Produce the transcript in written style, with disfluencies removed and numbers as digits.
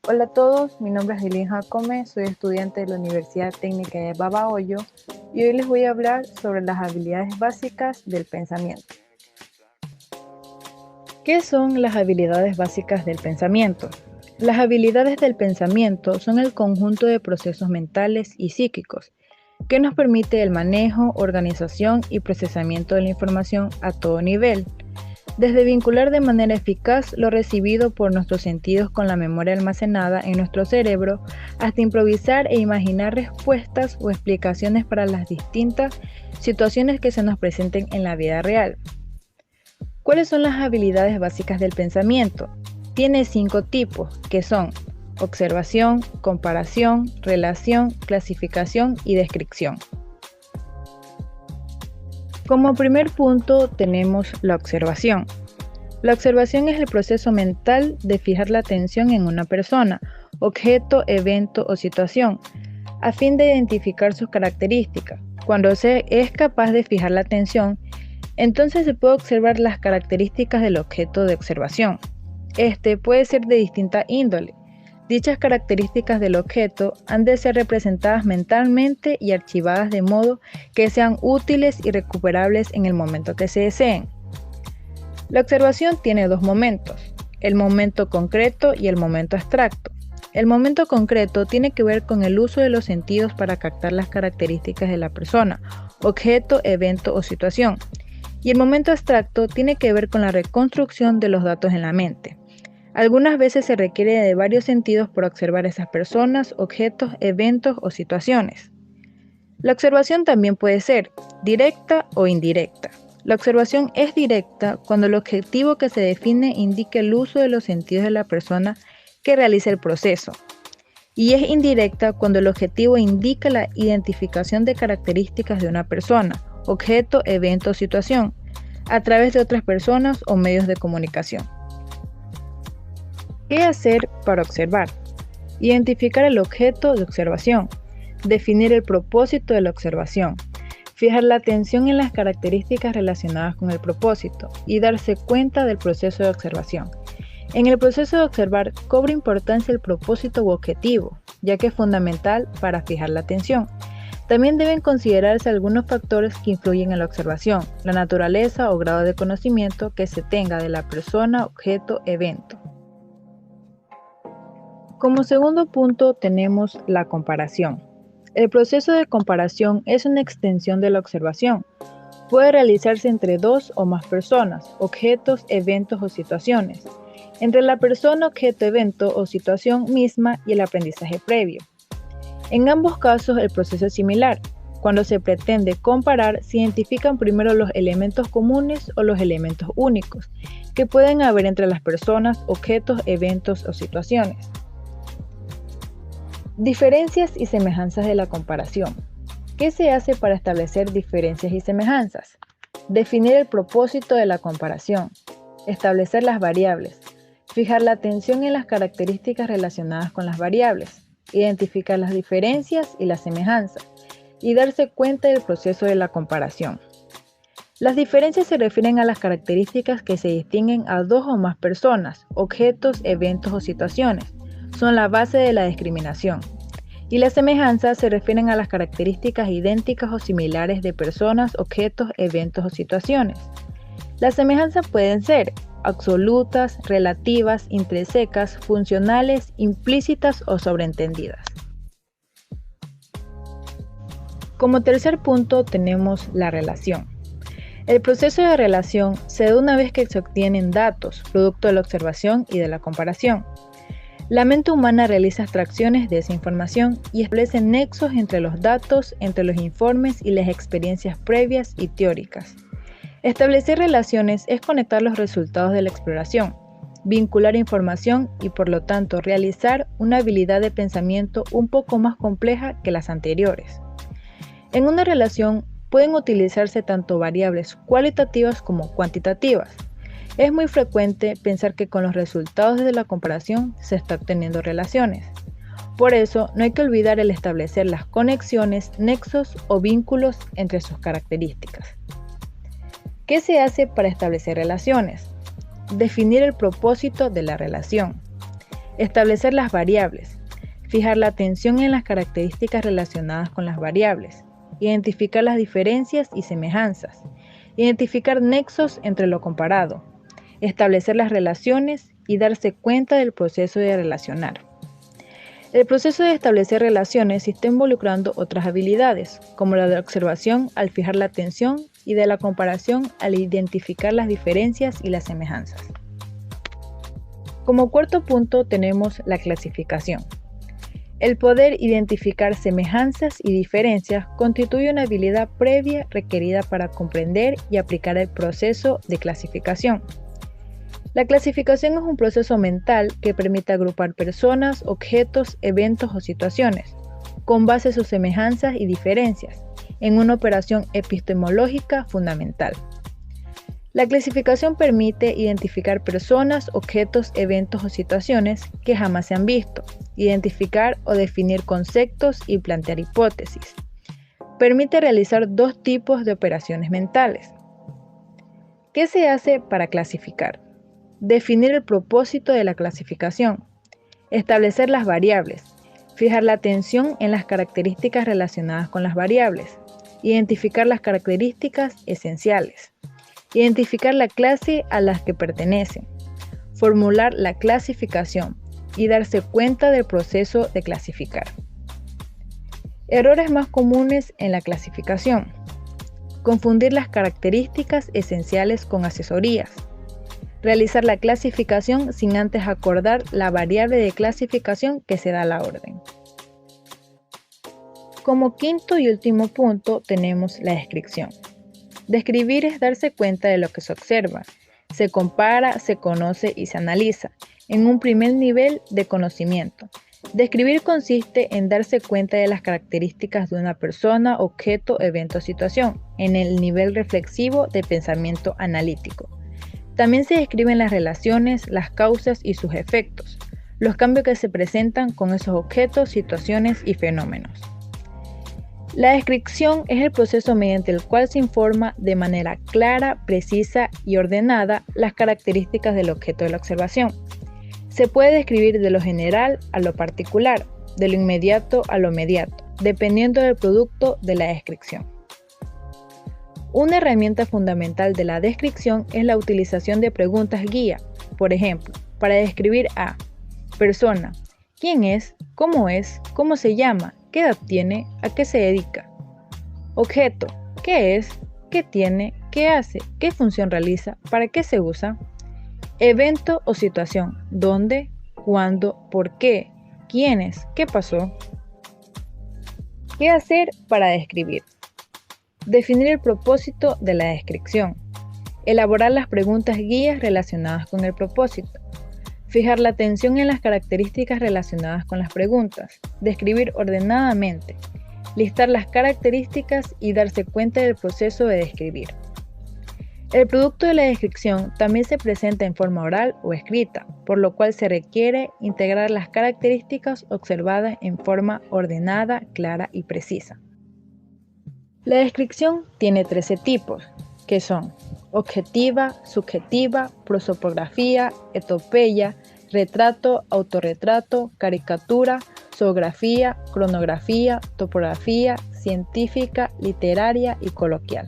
Hola a todos, mi nombre es Aileen Jacome, soy estudiante de la Universidad Técnica de Babahoyo y hoy les voy a hablar sobre las habilidades básicas del pensamiento. ¿Qué son las habilidades básicas del pensamiento? Las habilidades del pensamiento son el conjunto de procesos mentales y psíquicos que nos permite el manejo, organización y procesamiento de la información a todo nivel. Desde vincular de manera eficaz lo recibido por nuestros sentidos con la memoria almacenada en nuestro cerebro, hasta improvisar e imaginar respuestas o explicaciones para las distintas situaciones que se nos presenten en la vida real. ¿Cuáles son las habilidades básicas del pensamiento? Tiene 5 tipos, que son observación, comparación, relación, clasificación y descripción. Como primer punto tenemos la observación. La observación es el proceso mental de fijar la atención en una persona, objeto, evento o situación, a fin de identificar sus características. Cuando se es capaz de fijar la atención, entonces se puede observar las características del objeto de observación. Este puede ser de distinta índole. Dichas características del objeto han de ser representadas mentalmente y archivadas de modo que sean útiles y recuperables en el momento que se deseen. La observación tiene 2 momentos, el momento concreto y el momento abstracto. El momento concreto tiene que ver con el uso de los sentidos para captar las características de la persona, objeto, evento o situación. Y el momento abstracto tiene que ver con la reconstrucción de los datos en la mente. Algunas veces se requiere de varios sentidos para observar esas personas, objetos, eventos o situaciones. La observación también puede ser directa o indirecta. La observación es directa cuando el objetivo que se define indica el uso de los sentidos de la persona que realiza el proceso. Y es indirecta cuando el objetivo indica la identificación de características de una persona, objeto, evento o situación, a través de otras personas o medios de comunicación. ¿Qué hacer para observar? Identificar el objeto de observación, definir el propósito de la observación, fijar la atención en las características relacionadas con el propósito y darse cuenta del proceso de observación. En el proceso de observar cobra importancia el propósito u objetivo, ya que es fundamental para fijar la atención. También deben considerarse algunos factores que influyen en la observación, la naturaleza o grado de conocimiento que se tenga de la persona, objeto, evento. Como segundo punto tenemos la comparación. El proceso de comparación es una extensión de la observación. Puede realizarse entre 2 o más personas, objetos, eventos o situaciones, entre la persona, objeto, evento o situación misma y el aprendizaje previo. En ambos casos el proceso es similar. Cuando se pretende comparar, se identifican primero los elementos comunes o los elementos únicos que pueden haber entre las personas, objetos, eventos o situaciones. Diferencias y semejanzas de la comparación. ¿Qué se hace para establecer diferencias y semejanzas? Definir el propósito de la comparación, establecer las variables, fijar la atención en las características relacionadas con las variables, identificar las diferencias y las semejanzas, y darse cuenta del proceso de la comparación. Las diferencias se refieren a las características que se distinguen a 2 o más personas, objetos, eventos o situaciones. Son la base de la discriminación. Y las semejanzas se refieren a las características idénticas o similares de personas, objetos, eventos o situaciones. Las semejanzas pueden ser absolutas, relativas, intrínsecas, funcionales, implícitas o sobreentendidas. Como tercer punto tenemos la relación. El proceso de relación se da una vez que se obtienen datos, producto de la observación y de la comparación. La mente humana realiza extracciones de esa información y establece nexos entre los datos, entre los informes y las experiencias previas y teóricas. Establecer relaciones es conectar los resultados de la exploración, vincular información y por lo tanto realizar una habilidad de pensamiento un poco más compleja que las anteriores. En una relación pueden utilizarse tanto variables cualitativas como cuantitativas. Es muy frecuente pensar que con los resultados de la comparación se está obteniendo relaciones. Por eso, no hay que olvidar el establecer las conexiones, nexos o vínculos entre sus características. ¿Qué se hace para establecer relaciones? Definir el propósito de la relación. Establecer las variables. Fijar la atención en las características relacionadas con las variables. Identificar las diferencias y semejanzas. Identificar nexos entre lo comparado. Establecer las relaciones y darse cuenta del proceso de relacionar. El proceso de establecer relaciones está involucrando otras habilidades, como la de observación al fijar la atención y de la comparación al identificar las diferencias y las semejanzas. Como cuarto punto tenemos la clasificación. El poder identificar semejanzas y diferencias constituye una habilidad previa requerida para comprender y aplicar el proceso de clasificación. La clasificación es un proceso mental que permite agrupar personas, objetos, eventos o situaciones, con base en sus semejanzas y diferencias, en una operación epistemológica fundamental. La clasificación permite identificar personas, objetos, eventos o situaciones que jamás se han visto, identificar o definir conceptos y plantear hipótesis. Permite realizar dos tipos de operaciones mentales. ¿Qué se hace para clasificar? Definir el propósito de la clasificación, establecer las variables, fijar la atención en las características relacionadas con las variables, identificar las características esenciales, identificar la clase a la que pertenecen, formular la clasificación y darse cuenta del proceso de clasificar. Errores más comunes en la clasificación. Confundir las características esenciales con asesorías. Realizar la clasificación sin antes acordar la variable de clasificación que se da a la orden. Como quinto y último punto tenemos la descripción. Describir es darse cuenta de lo que se observa, se compara, se conoce y se analiza, en un primer nivel de conocimiento. Describir consiste en darse cuenta de las características de una persona, objeto, evento o situación, en el nivel reflexivo de pensamiento analítico. También se describen las relaciones, las causas y sus efectos, los cambios que se presentan con esos objetos, situaciones y fenómenos. La descripción es el proceso mediante el cual se informa de manera clara, precisa y ordenada las características del objeto de la observación. Se puede describir de lo general a lo particular, de lo inmediato a lo mediato, dependiendo del producto de la descripción. Una herramienta fundamental de la descripción es la utilización de preguntas guía, por ejemplo, para describir a persona, quién es, cómo se llama, qué edad tiene, a qué se dedica. Objeto, qué es, qué tiene, qué hace, qué función realiza, para qué se usa. Evento o situación, dónde, cuándo, por qué, quiénes, qué pasó. ¿Qué hacer para describir? Definir el propósito de la descripción. Elaborar las preguntas guías relacionadas con el propósito. Fijar la atención en las características relacionadas con las preguntas. Describir ordenadamente. Listar las características y darse cuenta del proceso de describir. El producto de la descripción también se presenta en forma oral o escrita, por lo cual se requiere integrar las características observadas en forma ordenada, clara y precisa. La descripción tiene 13 tipos, que son objetiva, subjetiva, prosopografía, etopeya, retrato, autorretrato, caricatura, zoografía, cronografía, topografía, científica, literaria y coloquial.